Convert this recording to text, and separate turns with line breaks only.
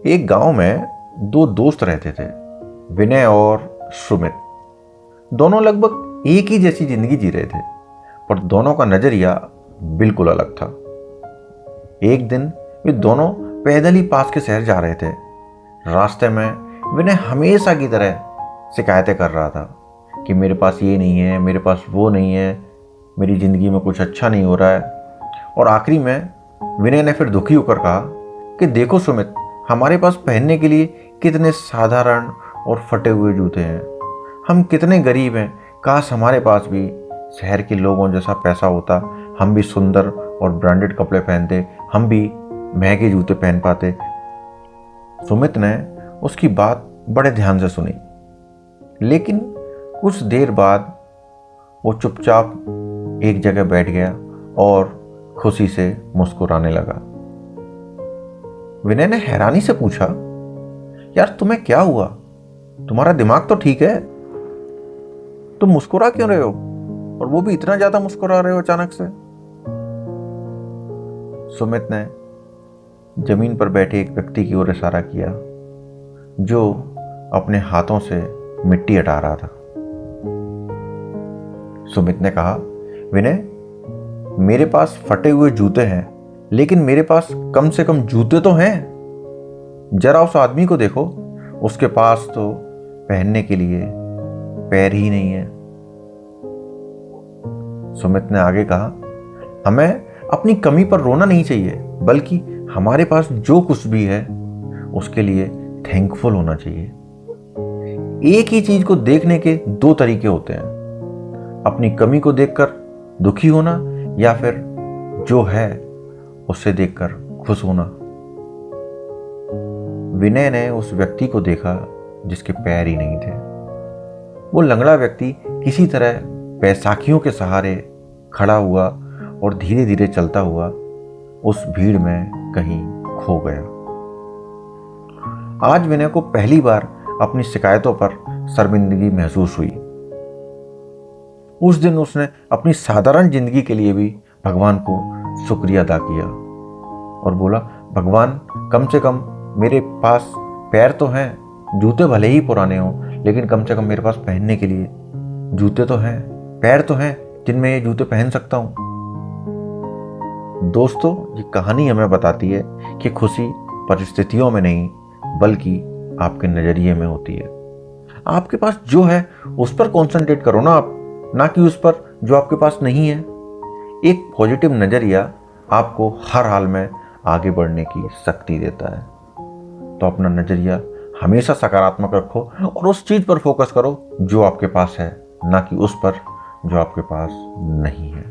एक गांव में दो दोस्त रहते थे, विनय और सुमित। दोनों लगभग एक ही जैसी जिंदगी जी रहे थे, पर दोनों का नजरिया बिल्कुल अलग था। एक दिन वे दोनों पैदल ही पास के शहर जा रहे थे। रास्ते में विनय हमेशा की तरह शिकायतें कर रहा था कि मेरे पास ये नहीं है, मेरे पास वो नहीं है, मेरी ज़िंदगी में कुछ अच्छा नहीं हो रहा है। और आखिरी में विनय ने फिर दुखी होकर कहा कि देखो सुमित, हमारे पास पहनने के लिए कितने साधारण और फटे हुए जूते हैं। हम कितने गरीब हैं, काश हमारे पास भी शहर के लोगों जैसा पैसा होता, हम भी सुंदर और ब्रांडेड कपड़े पहनते, हम भी महंगे जूते पहन पाते। सुमित ने उसकी बात बड़े ध्यान से सुनी, लेकिन कुछ देर बाद वो चुपचाप एक जगह बैठ गया और खुशी से मुस्कुराने लगा। विनय ने हैरानी से पूछा, यार तुम्हें क्या हुआ? तुम्हारा दिमाग तो ठीक है, तुम मुस्कुरा क्यों रहे हो? और वो भी इतना ज्यादा मुस्कुरा रहे हो अचानक से। सुमित ने जमीन पर बैठे एक व्यक्ति की ओर इशारा किया जो अपने हाथों से मिट्टी हटा रहा था। सुमित ने कहा, विनय, मेरे पास फटे हुए जूते हैं, लेकिन मेरे पास कम से कम जूते तो हैं। जरा उस आदमी को देखो, उसके पास तो पहनने के लिए पैर ही नहीं है। सुमित ने आगे कहा, हमें अपनी कमी पर रोना नहीं चाहिए, बल्कि हमारे पास जो कुछ भी है उसके लिए थैंकफुल होना चाहिए। एक ही चीज को देखने के दो तरीके होते हैं, अपनी कमी को देखकर दुखी होना या फिर जो है उसे देखकर खुश होना। विनय ने उस व्यक्ति को देखा जिसके पैर ही नहीं थे। वो लंगड़ा व्यक्ति किसी तरह बैसाखियों के सहारे खड़ा हुआ और धीरे धीरे चलता हुआ उस भीड़ में कहीं खो गया। आज विनय को पहली बार अपनी शिकायतों पर शर्मिंदगी महसूस हुई। उस दिन उसने अपनी साधारण जिंदगी के लिए भी भगवान को शुक्रिया अदा किया और बोला, भगवान, कम से कम मेरे पास पैर तो हैं, जूते भले ही पुराने हों, लेकिन कम से कम मेरे पास पहनने के लिए जूते तो हैं, पैर तो हैं जिनमें ये जूते पहन सकता हूं। दोस्तों, ये कहानी हमें बताती है कि खुशी परिस्थितियों में नहीं बल्कि आपके नजरिए में होती है। आपके पास जो है उस पर कॉन्सेंट्रेट करो ना आप, ना कि उस पर जो आपके पास नहीं है। एक पॉजिटिव नजरिया आपको हर हाल में आगे बढ़ने की शक्ति देता है। तो अपना नजरिया हमेशा सकारात्मक रखो और उस चीज पर फोकस करो जो आपके पास है, ना कि उस पर जो आपके पास नहीं है।